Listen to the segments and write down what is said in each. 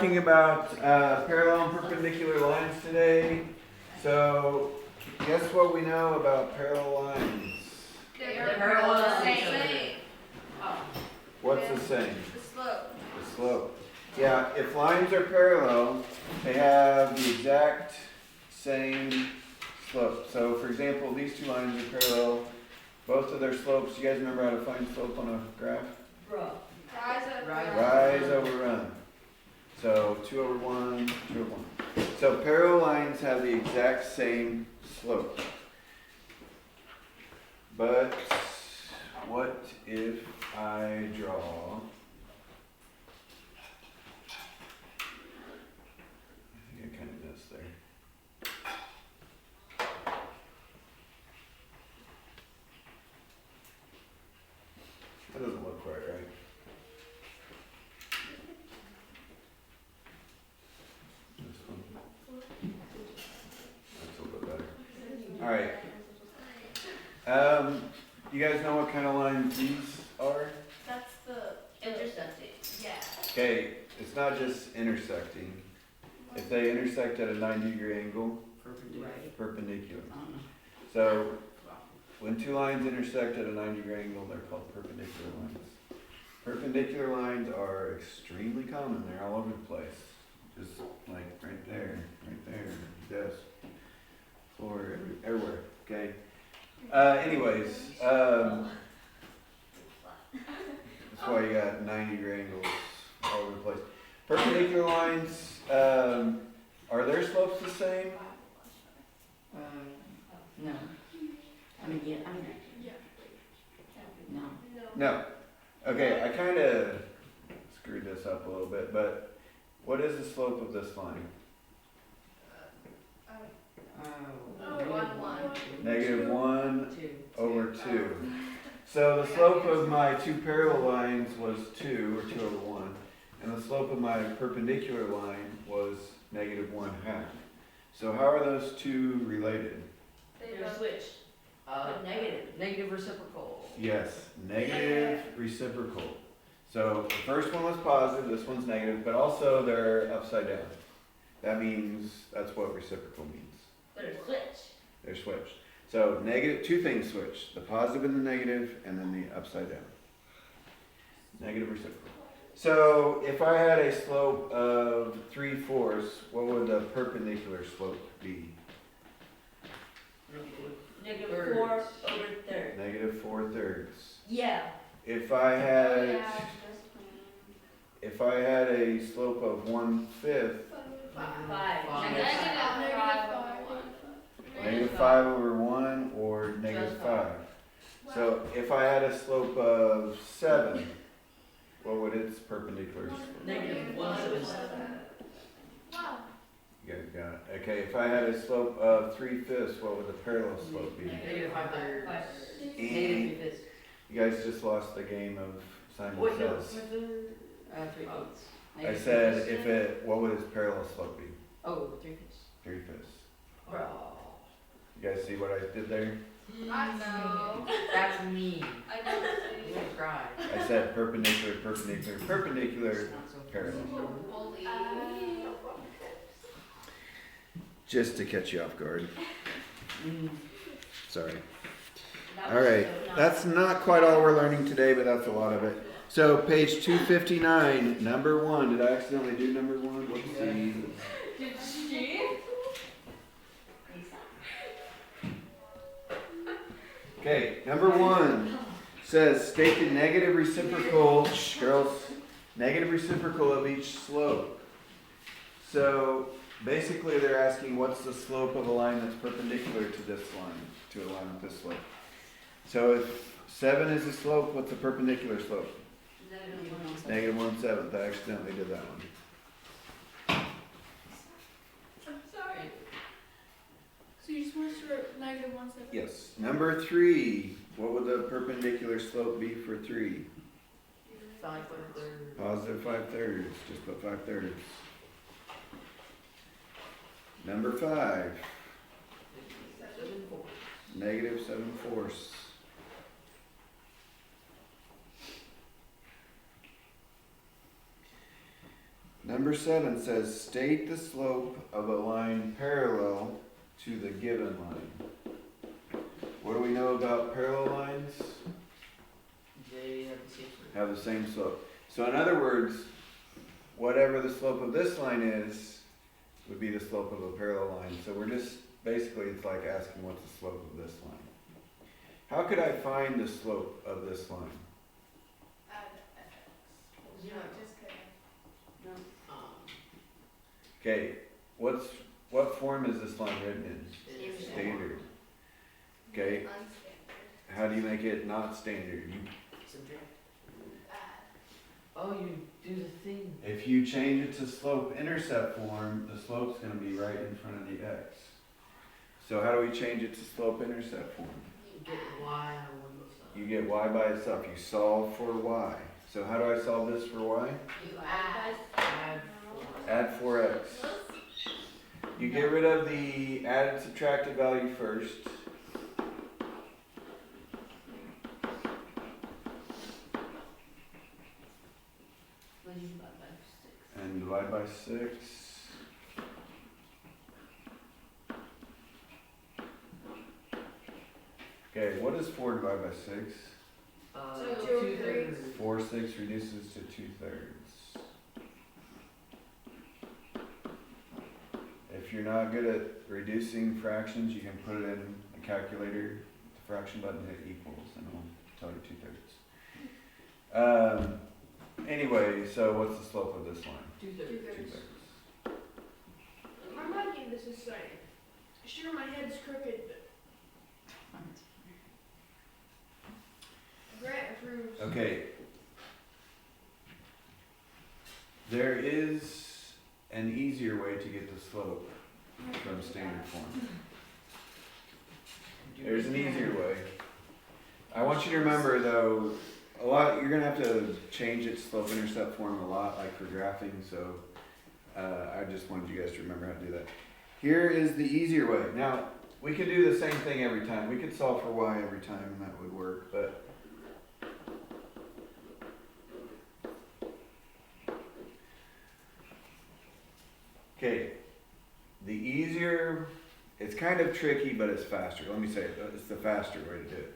Talking about parallel and perpendicular lines today. So, guess what we know about parallel lines? They're parallel. Same. What's the same? The slope. The slope. Yeah, if lines are parallel, they have the exact same slope. So, for example, these two lines are parallel. Both of their slopes. You guys remember how to find slope on a graph? Rise over run. So 2 over 1, 2 over 1. So parallel lines have the exact same slope. But what if I draw? I think I kind of missed there. That doesn't look quite right. Alright. You guys know what kind of lines these are? That's the intersecting. Yeah. Okay, it's not just intersecting. If they intersect at a 90-degree angle, perpendicular. So, when two lines intersect at a 90-degree angle, they're called perpendicular lines. Perpendicular lines are extremely common. They're all over the place. Just like right there, desk, floor, everywhere. Okay. Anyways, that's why you got 90-degree angles all over the place. Perpendicular lines, are their slopes the same? No. No. No. Okay, I kind of screwed this up a little bit, but what is the slope of this line? Negative 1 over 2. So the slope of my two parallel lines was 2, or 2 over 1, and the slope of my perpendicular line was negative 1/2. So how are those two related? They're switched. Negative reciprocal. Yes, negative reciprocal. So the first one was positive, this one's negative, but also they're upside down. That means, that's what reciprocal means. They're switched. They're switched. So negative, two things switched, the positive and the negative, and then the upside down. Negative reciprocal. So if I had a slope of 3/4, what would the perpendicular slope be? Negative 4 over third. Negative 4/3. Yeah. If I had a slope of 1/5, 5. negative 5 over 1 or negative 5. So if I had a slope of 7, what would its perpendicular slope? Negative 1/7. You guys got it. Okay, if I had a slope of 3/5, what would the parallel slope be? Negative 5/3. And you guys just lost the game of Simon Wait, no, Says. 3/5. I said what would its parallel slope be? Oh, 3/5. 3/5. Bro. You guys see what I did there? I know. That's me. I don't I'm see. gonna cry. I said perpendicular, perpendicular, parallel. Holy. Just to catch you off guard. Mm. Sorry. Alright, that's not quite all we're learning today, but that's a lot of it. So, page 259, number 1. Did I accidentally do number 1? Whoopsie. Did she? Okay, number 1 says state the negative reciprocal, girls, negative reciprocal of each slope. So, basically they're asking what's the slope of a line that's perpendicular to this line, to a line with this slope. So if 7 is the slope, what's the perpendicular slope? Negative 1/7. I accidentally did that one. I'm sorry. So you switched to negative 1/7? Yes. Number 3, what would the perpendicular slope be for 3? 5/3. Positive 5/3. Just put 5/3. Number 5, negative 7/4. Number 7 says state the slope of a line parallel to the given line. What do we know about parallel lines? They have the same slope. Have the same slope. So in other words, whatever the slope of this line is, would be the slope of a parallel line. So we're just, basically it's like asking what's the slope of this line. How could I find the slope of this line? Add fx. Zero. Just kidding. No. Okay, what form is this line written in? Standard. Standard. Okay, Unstandard. how do you make it not standard? Subtract. Add. Oh, you do the thing. If you change it to slope-intercept form, the slope's going to be right in front of the x. So how do we change it to slope-intercept form? You get y on one side. You get y by itself. You solve for y. So how do I solve this for y? You add. Add Add 4x. You get rid of the added subtracted value first. What do you divide by 6? And divide by 6. Okay, what is 4 divided by 6? So 2/3. 4 6 reduces to 2/3. If you're not good at reducing fractions, you can put it in a calculator, the fraction button, hit equals, and it'll tell you 2/3. Anyway, so what's the slope of this line? 2/3. 2/3. I'm liking this assignment. Sure, my head's crooked, but Grant approves. Okay. There is an easier way to get the slope from standard form. There's an easier way. I want you to remember though, you're gonna have to change its slope-intercept form a lot, like for graphing, so I just wanted you guys to remember how to do that. Here is the easier way. Now, we could do the same thing every time. We could solve for y every time and that would work, but okay, the easier, it's kind of tricky, but it's faster. Let me say it, it's the faster way to do it.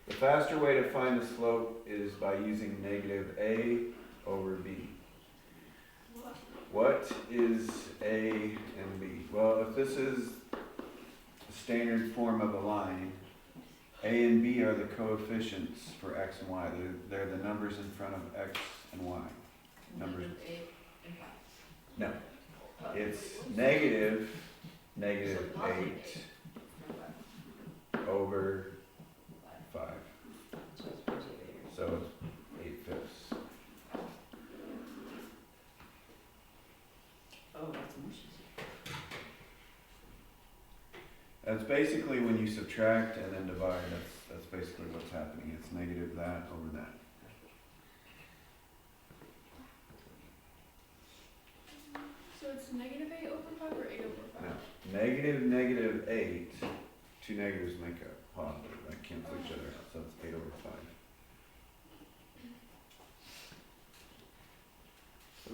The faster way to find the slope is by using negative a over b. What is a and b? Well, if this is the standard form of a line, a and b are the coefficients for x and y. They're the numbers in front of x and y. Numbers. -8 and 5. No. It's negative 8 over 5. So it's 8/5. Oh, that's much easier. That's basically when you subtract and then divide, that's basically what's happening. It's negative that over that. So it's -8 over 5 or 8 over 5? Now, negative 8, two negatives make a positive. That cancel each other out, so it's 8 over 5.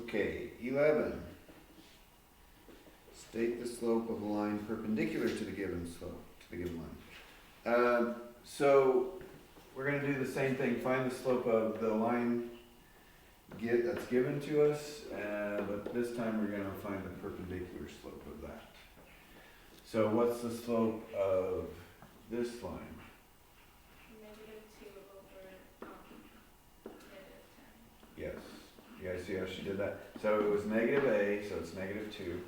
Okay, 11. State the slope of a line perpendicular to the given slope, to the given line. So we're going to do the same thing. Find the slope of the line that's given to us, but this time we're going to find the perpendicular slope of that. So what's the slope of this line? -2 over -10. Yes. You guys see how she did that? So it was negative a, so it's -2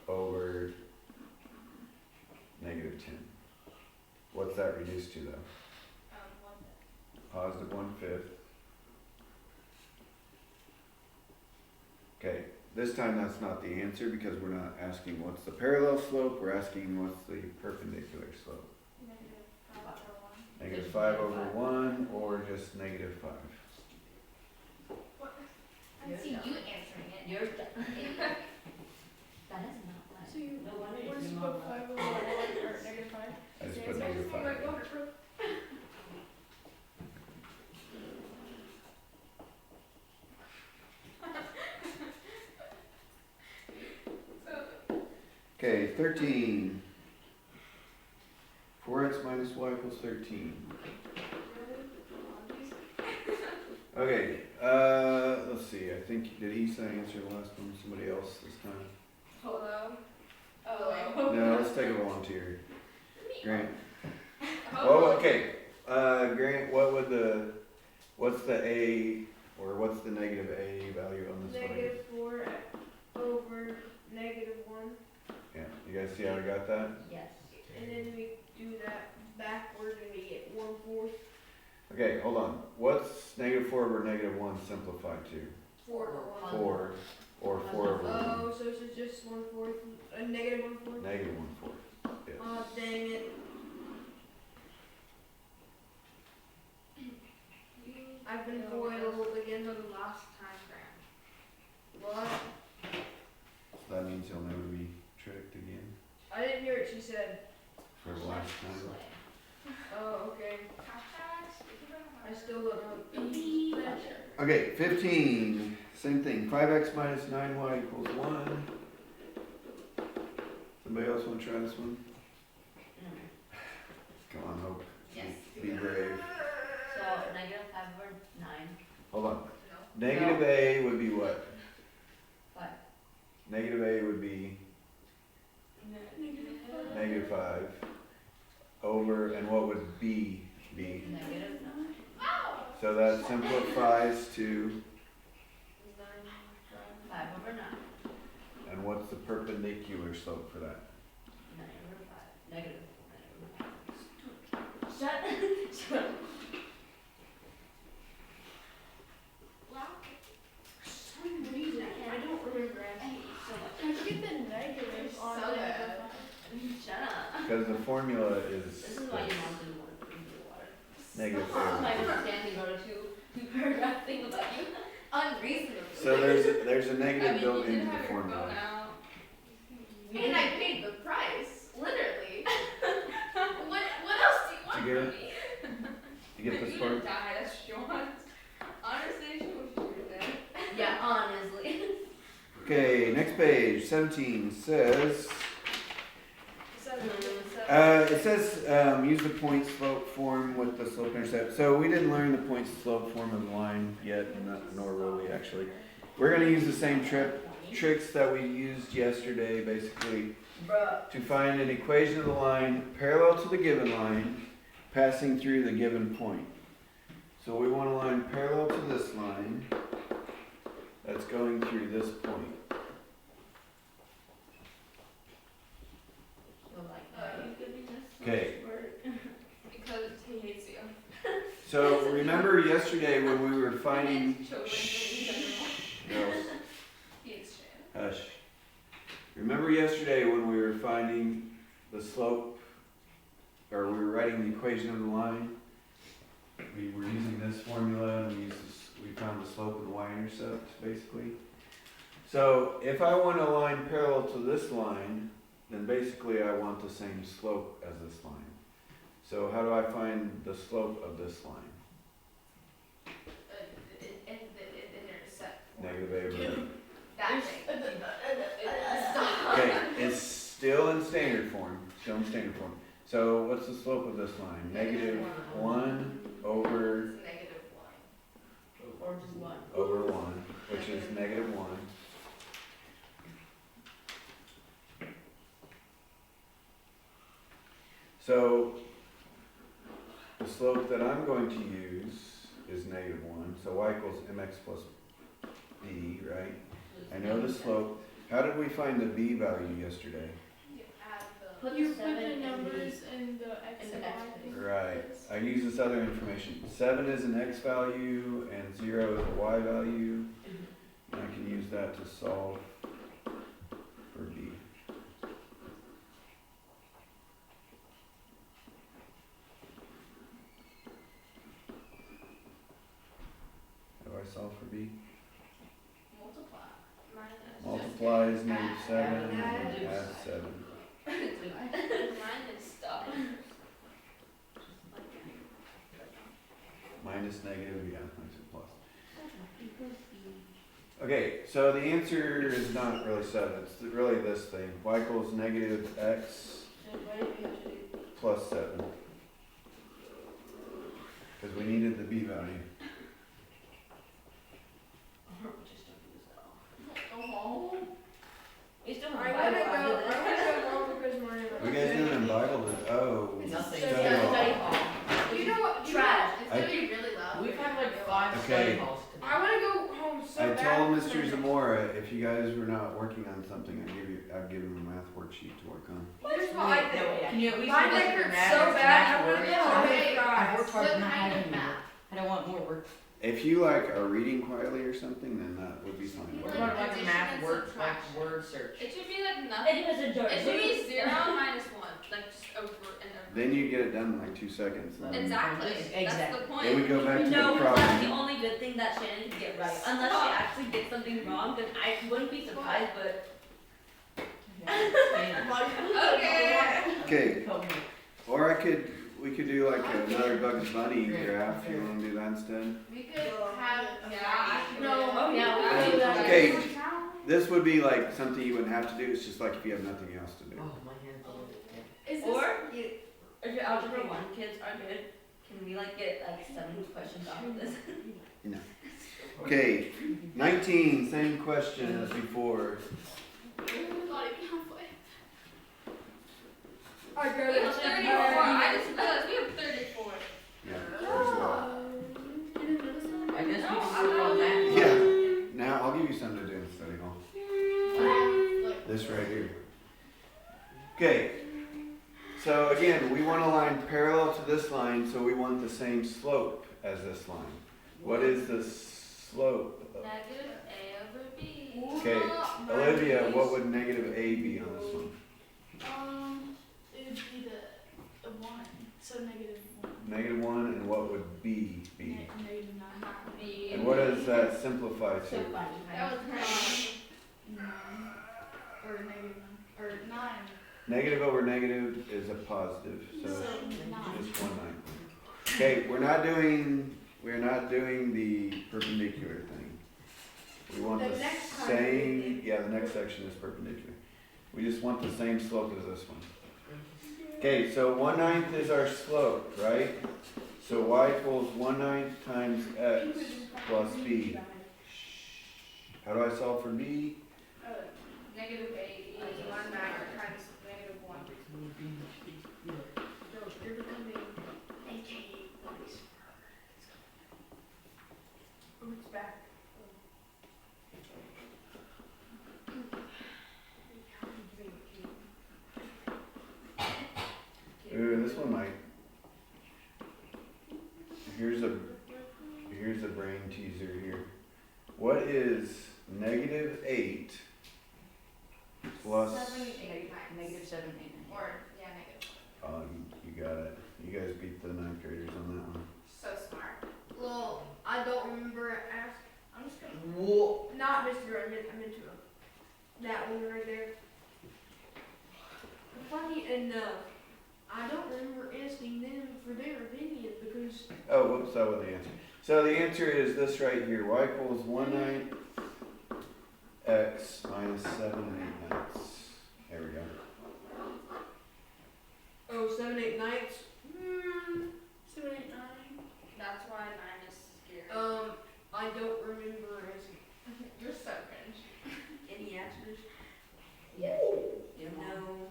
over -10. What's that reduced to though? 1/5. Positive 1/5. Okay, this time that's not the answer because we're not asking what's the parallel slope, we're asking what's the perpendicular slope. -5 over 1. -5 over 1 or just -5. I see you answering it. You're done. That is not right. So you, No wonder what you is do put not 5 over 1 or -5? I just Is put the answer? -5. Wait, go ahead, Okay, 13. 4x minus y equals 13. Okay, let's see. I think, did Issa answer the last one? Somebody else this time? Hello? Oh. No, let's take a volunteer. Grant. Oh, okay. Grant, what's the a, or what's the negative a value on this one? -4 over -1. Yeah, you guys see how we got that? Yes. And then we do that backward and we get 1/4. Okay, hold on. What's -4 over -1 simplified to? 4 over 1. 4, or 4 over 1. Oh, so this is just 1/4, a -1/4? Negative 1/4, yes. Oh, dang it. I've been foiled again for the last time, Grant. What? So that means you'll never be tricked again I didn't hear what she said. for the last time. Oh, okay. I still don't know. Okay, 15. Same thing. 5x minus 9y equals 1. Somebody else want to try this one? Come on, Hope. Yes. Be brave. So -5 over 9. Hold on. Negative a would be what? 5. Negative a would be -5 over, and what would b be? -9. So that simplifies to, 5 over 9. and what's the perpendicular slope for that? 9 over 5. Negative 9 over 5. Shut. For some reason, I don't remember asking. So much. How'd you get the negative on So the bad. Shut up. Because the formula This is why your mom didn't want to drink your water. negative This is why a. Mrs. Dandy wrote a two-paragraph thing about you. Unreasonable. So there's a negative I mean, built you did into the have your phone formula. out. And I paid the price, literally. what else do you want Did you from get me? You get this You part? didn't die, that's Sean. Honestly, she was true then. Yeah, honestly. Okay, next page, 17 says, Seven. it says use the point slope form with the slope intercept. So we didn't learn the point slope form of the line yet, nor will we actually. We're going to use the same tricks that we used yesterday, basically, Bruh. to find an equation of the line parallel to the given line, passing through the given point. So we want a line parallel to this line that's going through this point. Okay. Because he hates you. So remember yesterday when we were finding, Children girls, He hates Shan. hush. Remember yesterday when we were finding the slope, or we were writing the equation of the line? We were using this formula and we found the slope of the y-intercept, basically. So if I want a line parallel to this line, then basically I want the same slope as this line. So how do I find the slope of this line? In the intercept. Negative a over b. That thing. Stop. Okay, it's still in standard form. So what's the slope of this line? -1 over It's -1. Or just 1. over 1, which is -1. So the slope that I'm going to use is -1. So y equals mx plus b, right? I know the slope. How did we find the b value yesterday? You add the. Put You the put 7 the in numbers in the X in and the Y X thing. Right. I use this other information. 7 is an x value and 0 is a y value. And I can use that to solve for b. How do I solve for b? Multiply. Minus. Multiply is -7, Add. add 7. Minus stuff. Minus negative, yeah, minus a plus. Okay, so the answer is not really 7. It's really this thing. Y equals negative x So what do we have to do? plus 7. Because we needed the b value. Just don't do this at all. Oh. We still I have wanna Bible after go this. home because my. What are you guys doing in Bible? Oh, Nothing. study Study hall. hall. You know what? Trash. It's gonna be really loud. We've had like 5 Okay. study halls today. I wanna go home so I bad. told Mr. Zamora if you guys were not working on something, I'd give him a math worksheet to work on. Here's what I No, think. can you at least My give us neck your hurts math so or bad, math I wanna work? go home Okay. and I've cry. worked hard What to not kind have of any math? work. I don't want more work. If you like are reading quietly or something, then that would be fine. What Like about like a addition math and work, like subtraction. word search? It should be like nothing. It was a joke. It should be 0 minus 1, like just over and over. Then you get it done in like 2 seconds. and then- Exactly. Exactly. That's the point. Then we go back to No, the that's the problem. only good thing that Shannon can get right. Unless she actually gets something wrong, then I wouldn't be surprised, but Okay. Okay, or we could do like another Bugs Bunny graph. You want to do that instead? We could have, No. Oh, yeah, we could could do that. Okay. This would be like something you wouldn't have to do. It's just like if you have nothing else to do. Oh, my hand's all over. Is this? or if your Algebra 1 kids are good, can we like get like 7 questions off of this? Okay, 19, same question as before. Not even halfway. I got We it. have 34. I just realized we have 34. Yeah, there's a lot. I guess we can work on that. Yeah, now I'll give you something to do in study hall. This right here. Okay, so again, we want a line parallel to this line, so we want the same slope as this line. What is the slope? Negative A over B. Okay, Olivia, what would negative A be on this one? It would be the 1, so negative 1. Negative 1, and what would B be? Negative 9. B. And what does that simplify to? So funny. That was 9. Or negative 9. Or 9. Negative over negative is a positive, so So 9. just 1/9. Okay, we're not doing the perpendicular thing. We want The the next time same, yeah, the next section is perpendicular. We just want the same slope as this one. Okay, so 1/9 is our slope, right? So y equals 1/9 times x plus b. How do I solve for b? negative A. It's 1/9 times negative 1. Oh, it's back. Ooh, this one might. Here's a brain teaser here. What is -8 plus? Negative 7, 8, 9. Or, yeah, negative. Oh, you got it. You guys beat the 9th graders on that one. So smart. Well, I don't remember ask. I'm just gonna. Whoa. Not Mr. Green, I meant to. That one right there. Funny enough, I don't remember asking them for their opinion because. Oh, whoops, that wasn't the answer. So the answer is this right here. Y equals 1/9 x minus 7 8/9. There we go. Oh, 7 8/9. 7, 8, 9. That's why 9 is scary. I don't remember asking You're so cringe. any answers. Yes. No.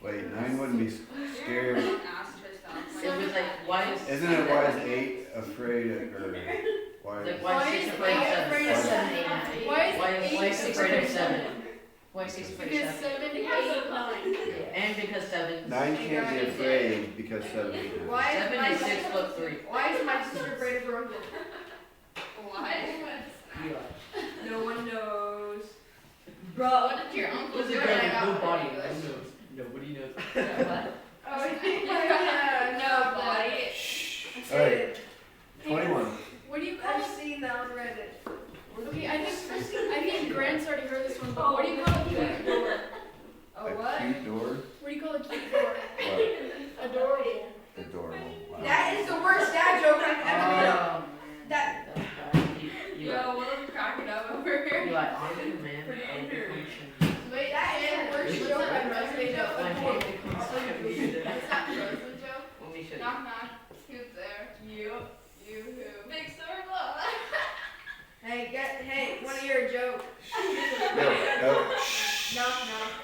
Wait, 9 wouldn't be scared. Everyone asked herself. It was like, why is Isn't it why is 8 afraid of, or why? like why is 6 afraid of 7? 7, 8, 9? Why is 6 afraid of 7? Why is 6 afraid Because of 7? 7, 8, 9. And because 7. 9 can't be afraid because 7 8 9. Why is 7 my is 6 foot 3. Why is my sister afraid of Frozen? Why? No one knows. Bro, What did your uncle What's do a when girl I with got no my body? English? Nobody knows. what? Oh yeah, No body. Shh. I Alright, 21. What do you call I've it? seen that on Reddit. Okay, I think Grant's already heard this one, but what do you call a cute door? Oh A what? cute door? What do you call a cute door? What? Adorable. Adorable. Wow. That is the worst dad joke I've ever made. Oh, That- You Yo, Willow's cracking up over here.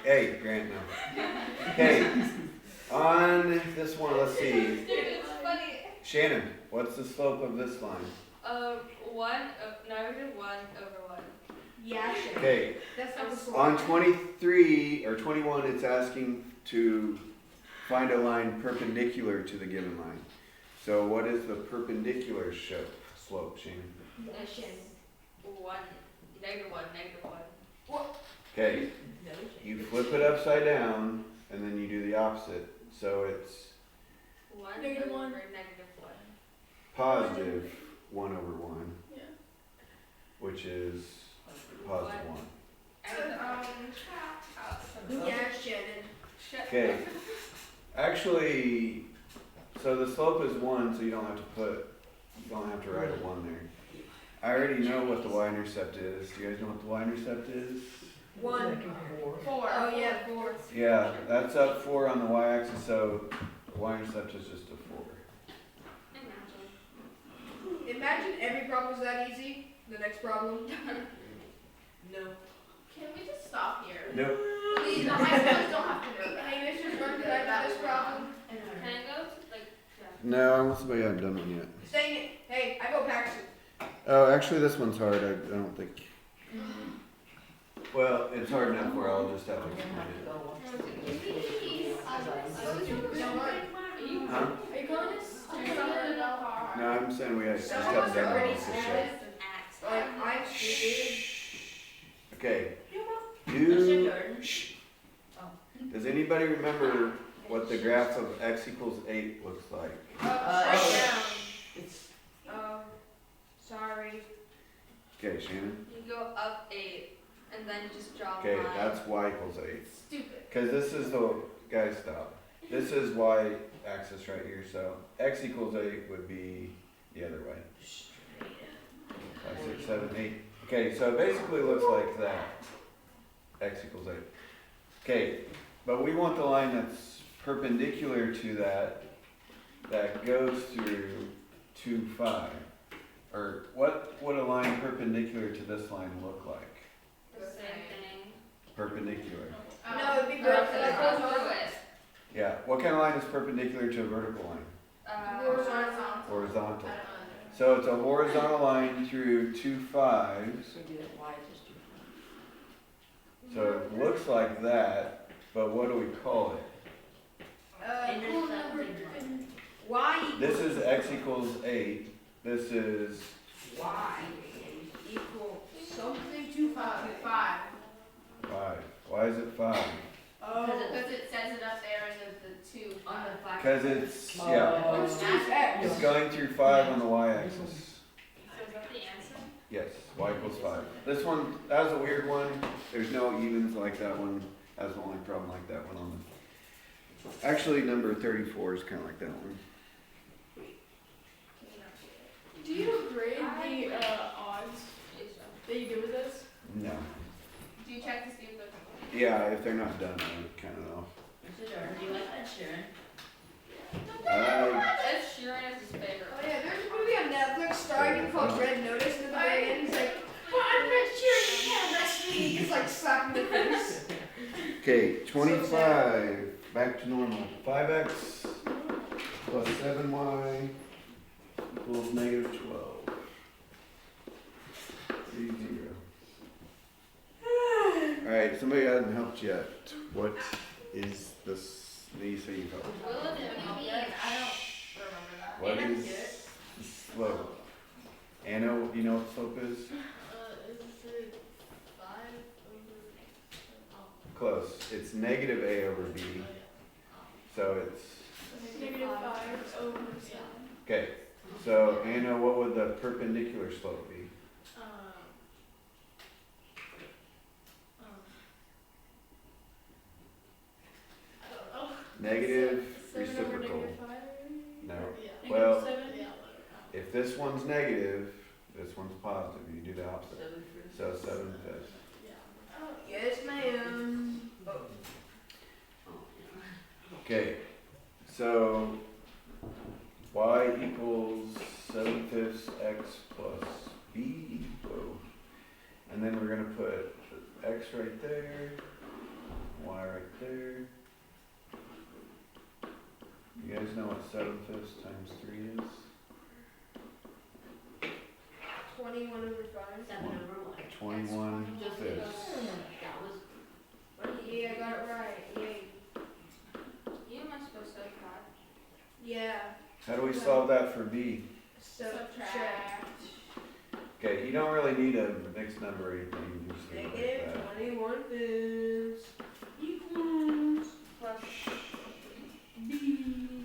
Hey, Grant, no. Okay, on this one, let's see. Dude, it's funny. Shannon, what's the slope of this line? -1 over 1. Yeah, sure. Okay, That's not the slope. on 23 or 21, it's asking to find a line perpendicular to the given line. So what is the perpendicular slope, Shannon? -1, -1. Okay, you flip it upside down and then you do the opposite. So it's 1 -1. over -1. positive 1 over 1, Yeah. which is positive 1. Yeah, Shannon. Okay, actually, so the slope is 1, so you don't have to write a 1 there. I already know what the y-intercept is. Do you guys know what the y-intercept is? 1. 4. Oh yeah, 4. Yeah, that's up 4 on the y-axis, so the y-intercept is just a 4. Imagine every problem was that easy. The next problem. No. Can we just stop here? Nope. Please, the high schools don't have to know that. Hey, Mr. Burke, did I do this problem? Can I go? No, I want somebody I haven't done one yet. Dang it. Hey, I go Paxton. Oh, actually, this one's hard. I don't think. Well, it's hard enough where I'll just have to explain it. Huh? Are you calling this? No, I'm saying we just Some have of us to are already this shit. sad. Like, I'm stupid. Okay. What's your Do. turn? Shh. Does anybody remember what the graph of x equals 8 looks like? Sorry. Okay, Shannon. You go up 8, and then you just draw a Okay, line. that's y equals 8. Stupid. Because this is the, guys, stop. This is y axis right here, so x equals 8 would be the other way. 5, 6, 7, 8. Okay, so it basically looks like that. X equals 8. Okay, but we want the line that's perpendicular to that goes through 2, 5. Or what would a line perpendicular to this line look like? The same thing. Perpendicular. No, it'd be Or vertical. it goes through it. Yeah, what kind of line is perpendicular to a vertical line? Horizontal. Horizontal. I don't know. So it's a horizontal line through 2 5s. So it looks like that, but what do we call it? Cool number. Y This is x equals 8. This is Y equal something to 5. 5. 5. Why is it 5? Oh. Because it says it up there in the 2. On the flag. Because it's, yeah, What's 2x? it's going through 5 on the y-axis. So is that the answer? Yes, y equals 5. This one, that was a weird one. There's no evens like that one. That's the only problem like that one on the... Actually, number 34 is kind of like that one. Do you grade the odds that you do with this? No. Do you check to see if they're complete? Yeah, if they're not done, I would kind of know. Mr. Jordan, do you like Ed Sheeran? Ed Sheeran is his favorite. Oh yeah, there's a movie on Netflix starring called Red Notice, and at the very end he's like, "Well, I'm Red Sheeran, you can't arrest me." He gets like slapped in the face. Okay, 25. Back to normal. 5x plus 7y equals negative 12. 3, 0. Alright, somebody hasn't helped yet. What is this? These say you help. What do you mean? I don't remember that. What Anna, is do it. the slope? Anna, do you know what slope is? Is it 5 over? Close. It's negative a over b. So it's... Negative 5 over 7. Okay. So, Anna, what would the perpendicular slope be? I don't know. Negative 7 over reciprocal. negative 5? No. Yeah. Well, Negative 7? Yeah. If this one's negative, this one's positive. You do the opposite. So 7/5. Yes, ma'am. Okay. So y equals 7/5 x plus b. Whoa. And then we're gonna put x right there. y right there. You guys know what 7/5 times 3 is? 21 over 5. 7 over 1. 21 Just fifths. that was. What did you Yeah, I got it right. Yay. You must supposed to have Yeah. How do we solve that for b? Subtract. Okay, you don't really need a mixed number or anything. You just leave it Negative like that. 21 fifths. Equals plus B.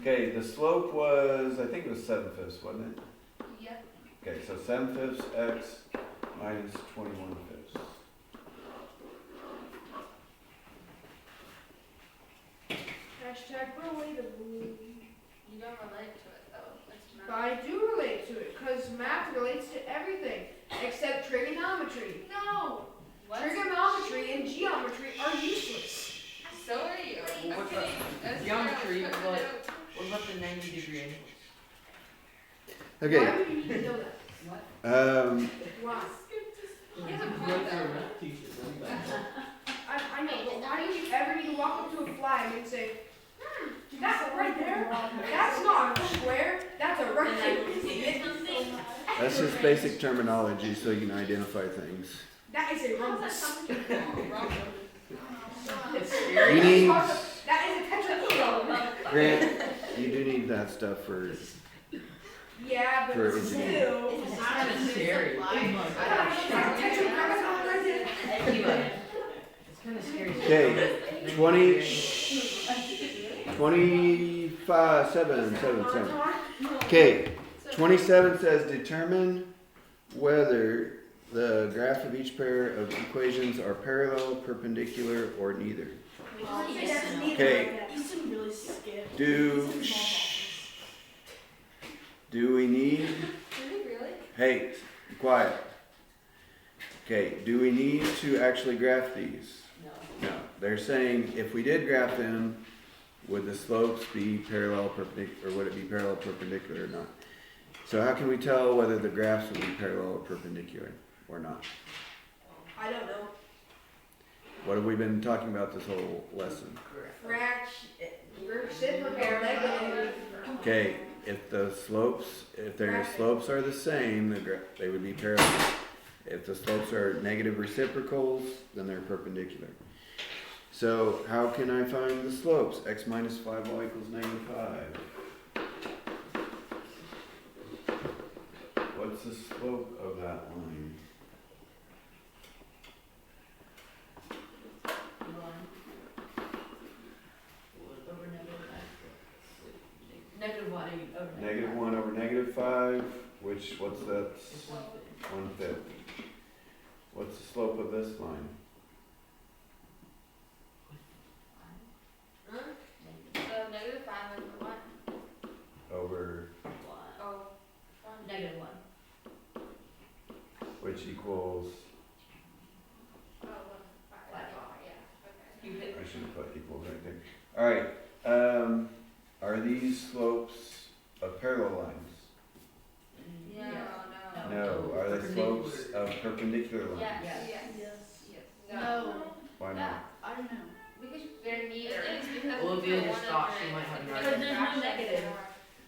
Okay, the slope was, I think it was 7/5, wasn't it? yep. Okay, so 7/5 x minus 21 fifths. Hashtag relatable. You don't relate to it though. It's But I do relate to it because math relates to everything except trigonometry. No. What? Trigonometry and geometry are useless. So are you. Well, what's Okay, that? that's Geometry, fair. but what about the 90-degree angles? Why Okay, would you need to know that? Why? He has a point What's though. our math teacher done that? I know, but why do you ever need to walk up to a flag and say, that right there, that's not a square, that's a rectangle. that's just basic terminology so you can identify things. That is a rhombus. It's You scary. need, That is a tetrahedron. Grant, you do need that stuff for, Yeah, but For still. engineering. It's kind of scary. Oh my gosh. Tetrahedron right there. It's kind of scary. okay, 7. Okay, 27 says determine whether the graph of each pair of equations are parallel, perpendicular, or neither. Okay. Easton really skipped. Do we need, Really? hey, quiet. Okay, do we need to actually graph these? No. No, they're saying if we did graph them, would the slopes be parallel, perpendicular, or would it be parallel, perpendicular, or not? So how can we tell whether the graphs will be parallel or perpendicular or not? I don't know. What have we been talking about this whole lesson? Reciprocal, negative. Okay, if the slopes, if their slopes are the same, they would be parallel. If the slopes are negative reciprocals, then they're perpendicular. So how can I find the slopes? X minus 5y equals -5. What's the slope of that line? 1 over -5, which, what's that? 1/5. What's the slope of this line? So -5 over what? Over, Oh. -1. which equals, Oh, 5. Yeah. Okay. I should have put equals right there. Alright, are these slopes of parallel lines? No. No, are they slopes of perpendicular lines? Yes. Yes. Yes. No. Why not? I don't know. Because they're neither. Olivia just thought she might have an Because argument. there's no negative.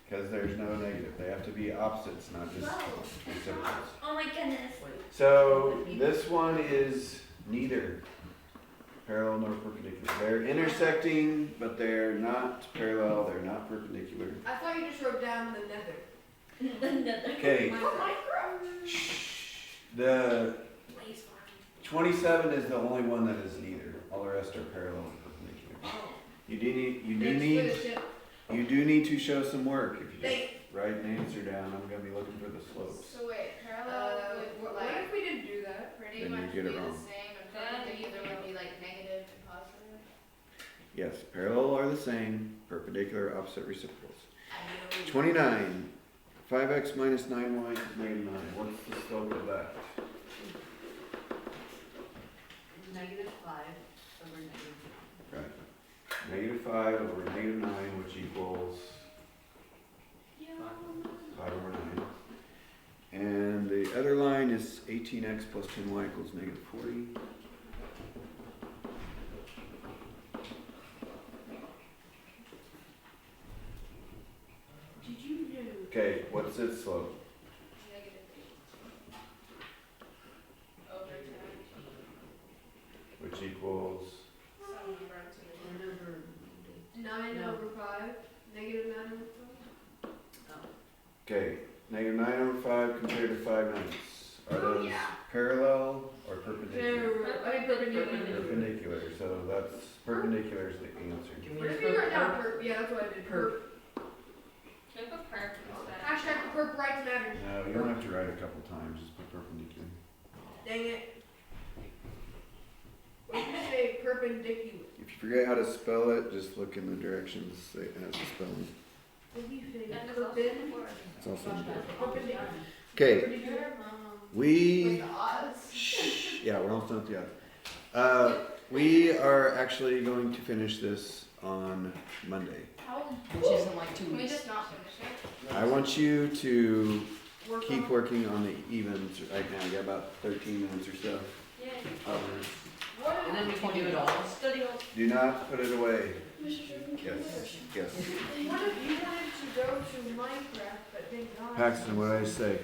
Because there's no negative. They have to be opposites, not just reciprocals. Oh my goodness. So this one is neither parallel nor perpendicular. They're intersecting, but they're not parallel, they're not perpendicular. I thought you just wrote down the nether. Okay, the 27 is the only one that is neither. All the rest are parallel and perpendicular. You do need to show some work. If you just write an answer down, I'm gonna be looking for the slopes. So wait, parallel would What like if we didn't do that? pretty Then you much get be it the wrong. same, and perpendicular would be like negative and positive. Yes, parallel are the same, perpendicular, opposite reciprocals. 29, 5x minus 9y is -9. What's the slope of that? -5 over -9. Right. -5 over -9, which equals 5 over 9. And the other line is 18x plus 10y equals -40. Okay, what's its slope? Over 10. Which equals, 9 No. over 5. Negative 9 over 5. okay, negative 9 over 5 compared to 5 ninths. Are Oh, those yeah. parallel or perpendicular? Perpendicular. Perpendicular, so that's, perpendicular is the answer. Can we What just if you put write down perp? perp? Yeah, that's what I did. Perp. Can we put perp instead? Hashtag perp rights matter. No, you don't have to write a couple times, just put perpendicular. Dang it. What do you say perpendicular? If you forget how to spell it, just look in the directions it has the spelling. What do you say? And it's also Perpen? for- It's also in there. Perpendicular. Okay, Perpendicular. we, With the odds. shh, yeah, we're almost done with the odds. We are actually going to finish this on Monday. Which isn't like 2 Can we weeks. just not finish it? I want you to Work keep on- working on the evens right now. You got about 13 minutes or so. Yay. And then we can do it all. Study all. Do not put it away. Yes, yes. What if you wanted to go to Minecraft but did not? Paxton, what did I say?